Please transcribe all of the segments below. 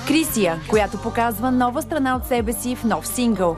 Крисия, която показва нова страна от себе си в нов сингъл.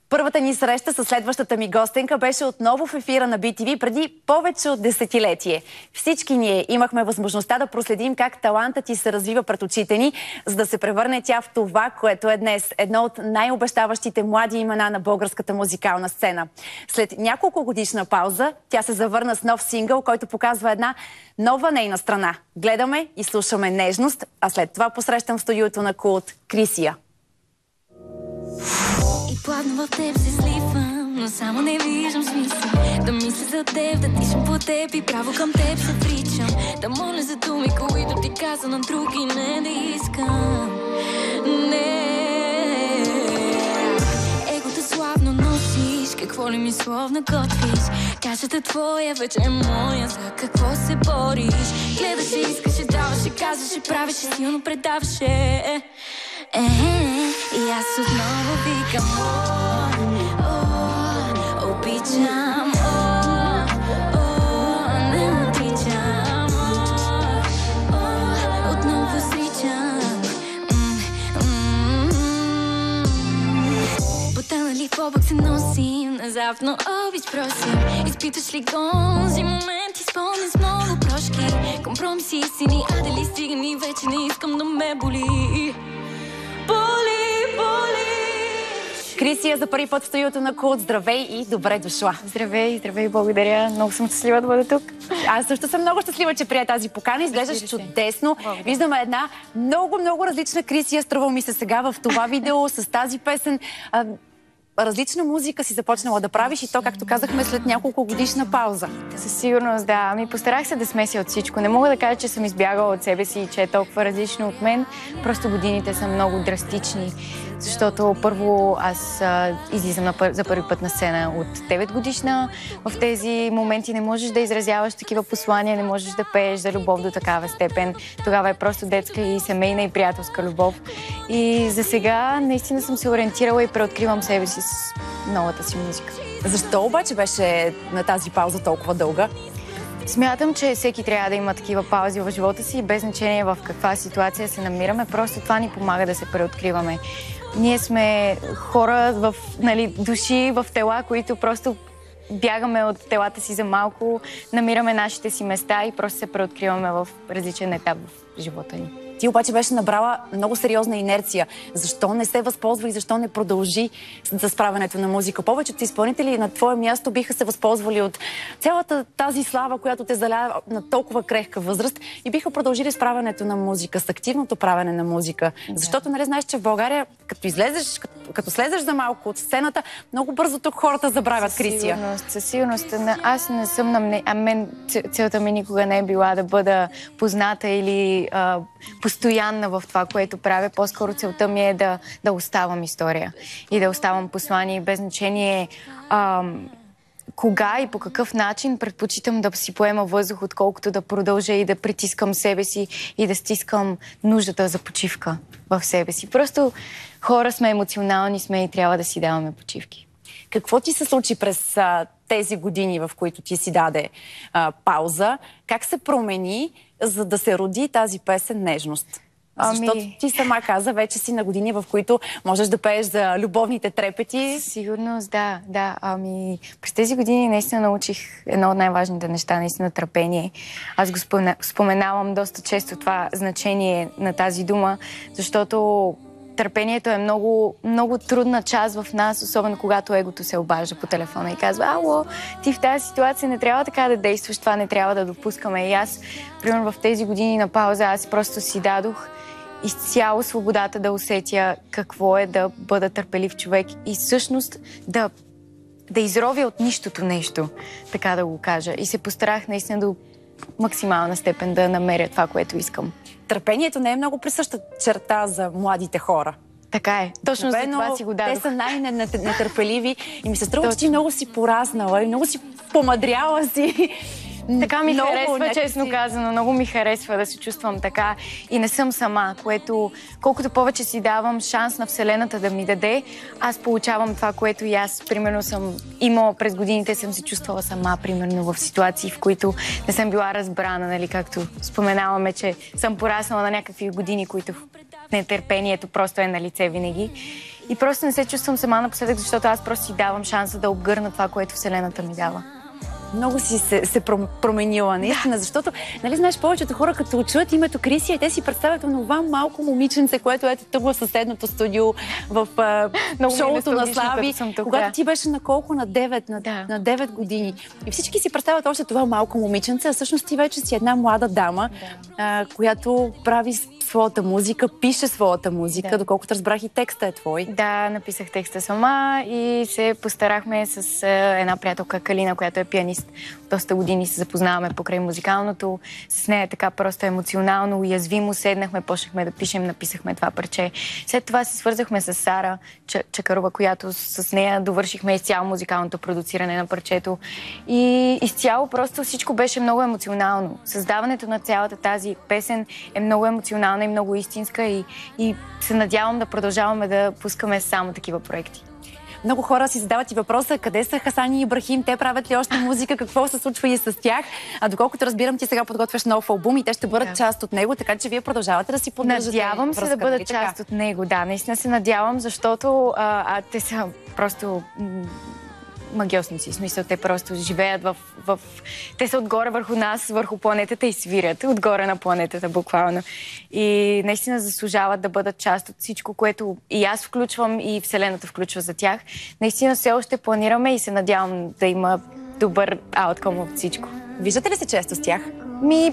Първата ни среща с следващата ми гостенка беше отново в ефира на BTV преди повече от десетилетие. Всички ние имахме възможността да проследим как талантът ти се развива пред очите ни, за да се превърне тя в това, което е днес. Едно от най-обещаващите млади имена на българската музикална сцена. След няколко годишна пауза, тя се завърна с нов сингъл, който показва една нова нейна страна. Гледаме и слушаме нежност, а след това посрещам в студиото на Култ Крисия. И плавно в теб се сливам, но само не виждам смисъл да мисля за теб, да дишам по теб и право към теб се причам. Да моля за думи, които ти каза на други, не да искам. Не. Егото славно носиш, какво ли ми словно готвиш? Кашата твоя вече е моя, за какво се бориш? Гледаше, искаше, даваше, казваше, правеше, силно предаваше. И аз отново викам, обичам, не отричам, отново сричам. Потънали в облак се носим, назавно обич просим. Изпиташ ли гонзи моменти, спомни с много прошки, компромиси истини, а дали стигани вече не искам да ме боли. Крисия, за първи път в студиото на Култ. Здравей и добре дошла. Здравей, здравей, благодаря. Много съм щастлива да бъда тук. Аз също съм много щастлива, че прия тази покана. Изглеждаш чудесно. Благодаря. Виждаме една много различна Крисия. Струва ми се сега в това видео с тази песен. Различна музика си започнала да правиш и то, както казахме, след няколко годишна пауза. Със сигурност, да. Ами постарах се да смеся от всичко. Не мога да кажа, че съм избягала от себе си и че е толкова различно от мен. Просто годините са много драстични. Защото първо аз излизам за първи път на сцена от 9 годишна. В тези моменти не можеш да изразяваш такива послания, не можеш да пееш за любов до такава степен. Тогава е просто детска и семейна и приятелска любов. И за сега наистина съм се ориентирала и преоткривам себе си с новата си музика. Защо обаче беше на тази пауза толкова дълга? Смятам, че всеки трябва да има такива паузи в живота си, без значение в каква ситуация се намираме. Просто това ни помага да се преоткриваме. Ние сме хора в души, в тела, които просто бягаме от телата си за малко, намираме нашите си места и просто се преоткриваме в различен етап в живота ни. Ти обаче беше набрала много сериозна инерция. Защо не се възползва и защо не продължи за справянето на музика? Повечето изпълнители на твое място биха се възползвали от цялата тази слава, която те заля на толкова крехка възраст и биха продължили справянето на музика, с активното правене на музика. Да. Защото нали знаеш, че в България, като слезеш за малко от сцената, много бързо тук хората забравят Крисия. Със сигурност. Аз не съм целта ми никога не е била да бъда позната или постоянна в това, което правя. По-скоро целта ми е да оставам история и да оставам послание, без значение кога и по какъв начин. Предпочитам да си поема въздух, отколкото да продължа и да притискам себе си и да стискам нуждата за почивка в себе си. Просто хора сме, емоционални сме и трябва да си даваме почивки. Какво ти се случи през тези години, в които ти си даде пауза? Как се промени, за да се роди тази песен "Нежност"? Защото ти сама каза, вече си на години, в които можеш да пееш за любовните трепети. Сигурност, да. През тези години наистина научих едно от най-важните неща, наистина търпение. Аз го споменавам доста често това значение на тази дума, защото търпението е много трудна част в нас, особено когато егото се обажда по телефона и казва: "Ало, ти в тази ситуация не трябва така да действаш, това не трябва да допускаме." И аз, примерно в тези години на пауза, аз просто си дадох изцяло свободата да усетя какво е да бъда търпелив човек и всъщност да изровя от нищото нещо, така да го кажа. И се постарах наистина до максимална степен да намеря това, което искам. Търпението не е много присъща черта за младите хора. Така е. Точно за това си го дадох. Те са най-нетърпеливи и ми се струва, че ти много си пораснала и много си помадряла си. Така ми много харесва, някакси... честно казано. Много ми харесва да се чувствам така и не съм сама, което колкото повече си давам шанс на Вселената да ми даде, аз получавам това, което и аз, примерно, съм имала през годините, съм се чувствала сама, примерно, в ситуации, в които не съм била разбрана, нали, както споменаваме, че съм пораснала на някакви години, които нетърпението просто е на лице винаги. И просто не се чувствам сама напоследък, защото аз просто си давам шанса да обгърна това, което Вселената ми дава. Много си се променила, наистина, защото, нали знаеш, повечето хора, като чуят името Крисия, те си представят това малко момиченце, което ето тук в съседното студио, в шоуто на Слави, когато ти беше на колко? На 9, на 9 години. И всички си представят още това малко момиченце, а всъщност ти вече си една млада дама, която прави своята музика, пише своята музика, доколкото разбрах и текста е твой. Да, написах текста сама и се постарахме с една приятелка Калина, която е пианист. Доста години се запознаваме покрай музикалното. С нея така просто емоционално, уязвимо седнахме, почнахме да пишем, написахме това парче. След това се свързахме с Сара Чакарова, която с нея довършихме изцяло музикалното продуциране на парчето. И изцяло просто всичко беше много емоционално. Създаването на цялата тази песен е много емоционална и много истинска и се надявам да продължаваме да пускаме само такива проекти. Много хора си задават и въпроса къде са Хасан и Ибрахим, те правят ли още музика, какво се случва и с тях. А доколкото разбирам, ти сега подготвяш нов албум и те ще бъдат част от него, така че вие продължавате да си поддържате. Надявам се да бъдат част от него, да, наистина се надявам, защото те са просто магиосници. В смисъл, те просто живеят Те са отгоре върху нас, върху планетата и свирят. Отгоре на планетата, буквално. И наистина заслужават да бъдат част от всичко, което и аз включвам, и Вселената включва за тях. Наистина все още планираме и се надявам да има добър ауткъм от всичко. Виждате ли се често с тях?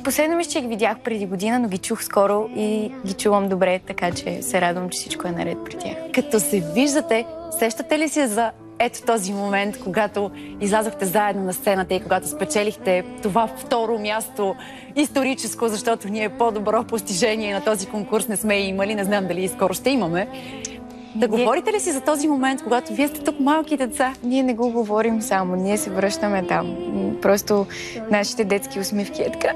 Последно мисля, че ги видях преди година, но ги чух скоро и ги чувам добре, така че се радвам, че всичко е наред при тях. Като се виждате, сещате ли се за ето този момент, когато излязохте заедно на сцената и когато спечелихте това второ място историческо, защото ние по-добро постижение на този конкурс не сме имали, не знам дали и скоро ще имаме. Да говорите ли си за този момент, когато вие сте тук малки деца? Ние не го говорим само, ние се връщаме там. Просто нашите детски усмивки е така.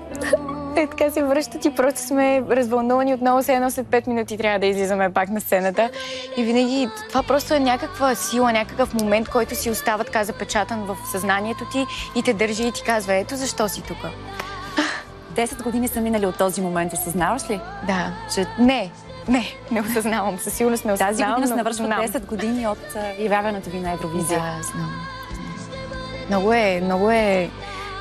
Те така се връщат и просто сме развълнувани отново, се едно след 5 минути трябва да излизаме пак на сцената. И винаги това просто е някаква сила, някакъв момент, който си остава така запечатан в съзнанието ти и те държи и ти казва, ето защо си тук. 10 години са минали от този момент, осъзнаваш ли? Да. Не осъзнавам, със сигурност не осъзнавам. Тази година се навършват 10 години от явяването ви на Евровизия. Да, знам. Много е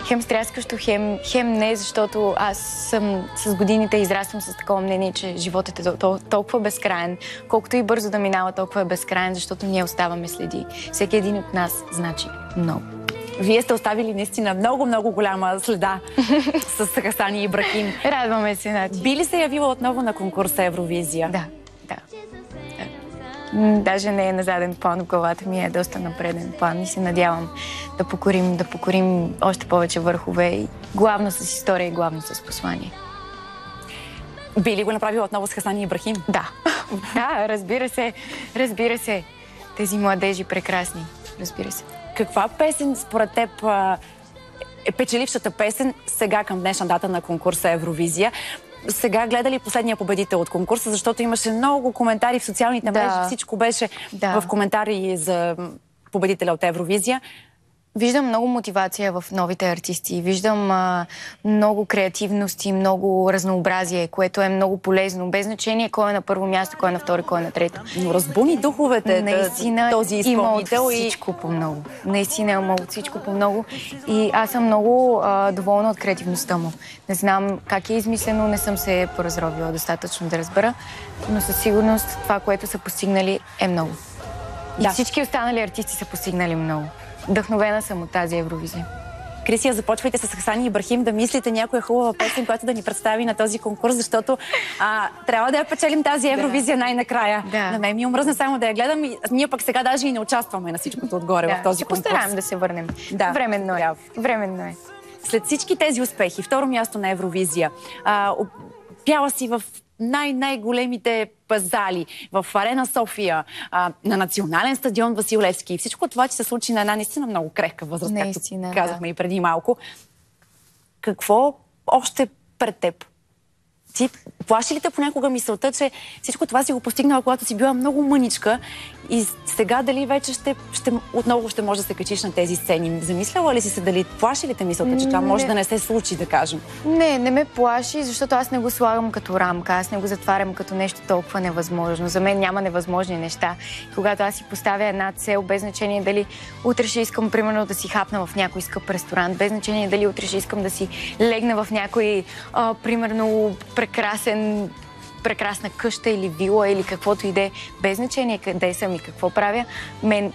хем стряскащо, хем не, защото аз съм с годините израствам с такова мнение, че животът е толкова безкрайен. Колкото и бързо да минава, толкова е безкрайен, защото ние оставаме следи. Всеки един от нас значи много. Вие сте оставили наистина много голяма следа с Хасан и Ибрахим. Радваме се, Нати. Би ли се явила отново на конкурса Евровизия? Да. Даже не е на заден план в главата ми, е доста на преден план и се надявам да покорим още повече върхове, и главно с история и главно с послание. Би ли го направила отново с Хасан и Ибрахим? Да. Да, разбира се. Тези младежи прекрасни, разбира се. Каква песен според теб е печелившата песен сега към днешна дата на конкурса Евровизия? Сега гледа ли последния победител от конкурса, защото имаше много коментари в социалните мрежи, всичко беше в коментари за победителя от Евровизия. Виждам много мотивация в новите артисти, виждам много креативност и много разнообразие, което е много полезно, без значение кой е на първо място, кой е на второ, кой е на трето. Но разбуни духовете наистина, този изпълнител. Има от всичко по много. Наистина има от всичко по много и аз съм много доволна от креативността му. Не знам как е измислено, не съм се поразровила достатъчно да разбера, но със сигурност това, което са постигнали, е много. И всички останали артисти са постигнали много. Вдъхновена съм от тази Евровизия. Крисия, започвайте с Хасан и Ибрахим да мислите някоя хубава песен, която да ни представи на този конкурс, защото трябва да я печелим тази Евровизия най-накрая. На мен ми омръзна само да я гледам и ние пък сега даже и не участваме на всичкото отгоре в този конкурс. Ще постараем да се върнем. Временно е. След всички тези успехи, второ място на Евровизия, пяла си в най-големите зали, в Арена София, на Национален стадион Васил Левски. И всичко това, че се случи на една наистина много крехка възраст, както казахме и преди малко. Какво още пред теб? Ти плаши ли те понякога мисълта, че всичко това си го постигнала, когато си била много мъничка и сега дали вече отново ще можеш да се качиш на тези сцени? Замисляла ли си се, дали плаши ли те мисълта, че това може да не се случи, да кажем? Не ме плаши, защото аз не го слагам като рамка, аз не го затварям като нещо толкова невъзможно. За мен няма невъзможни неща. Когато аз си поставя една цел, без значение дали утре ще искам, примерно, да си хапна в някой скъп ресторант, без значение дали утре ще искам да си легна в някой, примерно, прекрасна къща или вила или каквото и да е, без значение къде съм и какво правя,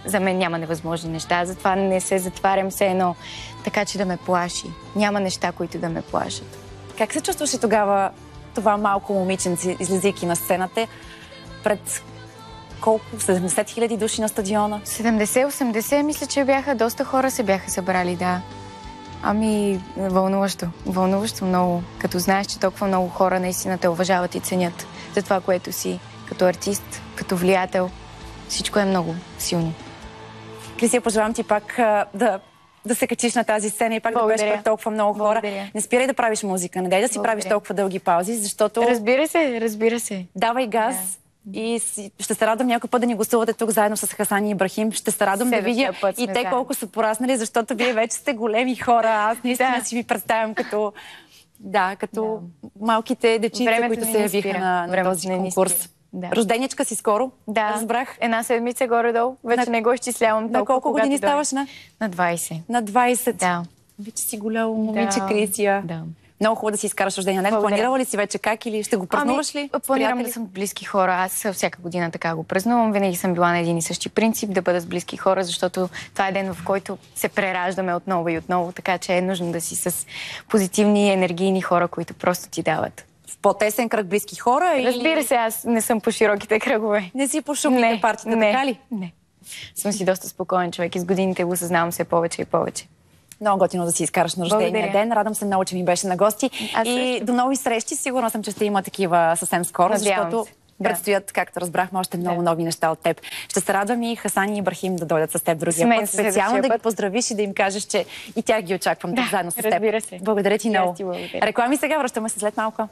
за мен няма невъзможни неща. Затова не се затварям все едно, така че да ме плаши. Няма неща, които да ме плашат. Как се чувстваше тогава това малко момиченце, излизайки на сцената пред колко? 70 000 души на стадиона? 70-80, мисля, че бяха доста хора се бяха събрали, да. Ами, вълнуващо. Вълнуващо много. Като знаеш, че толкова много хора наистина те уважават и ценят за това, което си като артист, като влиятел. Всичко е много силно. Крисия, пожелавам ти пак да се качиш на тази сцена и пак да бъдеш пред толкова много хора. Благодаря. Не спирай да правиш музика, не дай да си правиш толкова дълги паузи, защото... Разбира се. Давай газ. Да. И ще се радвам някой път да ни гостувате тук заедно с Хасан и Ибрахим. Ще се радвам да видя и те колко са пораснали, защото вие вече сте големи хора. Аз наистина си ви представям като малките дечица, които се явиха на този конкурс. Да. Рожденичка си скоро, разбрах. Една седмица горе-долу. Вече не го изчислявам толкова. На колко години ставаш? На 20. На 20. Да. Вече си голямо момиче, Крисия. Да. Много хубаво да си изкараш рождения ден. Планирала ли си вече как или ще го празнуваш ли? Планирам да съм с близки хора. Аз всяка година така го празнувам. Винаги съм била на един и същи принцип, да бъда с близки хора, защото това е ден, в който се прераждаме отново и отново, така че е нужно да си с позитивни, енергийни хора, които просто ти дават. В по-тесен кръг близки хора? Разбира се, аз не съм по широките кръгове. Не си по шумните партита, така ли? Не. Съм си доста спокоен човек и с годините го съзнавам все повече и повече. Много готино да си изкараш на рождения ден. Радвам се много, че ми беше на гости. И до нови срещи. Сигурна съм, че ще има такива съвсем скоро, защото предстоят, както разбрахме, още много нови неща от теб. Ще се радвам и Хасан и Ибрахим да дойдат с теб другия път. Специално да ги поздравиш и да им кажеш, че и тях ги очаквам заедно с теб. Разбира се. Благодаря ти много. Реклами сега, връщаме се след малко.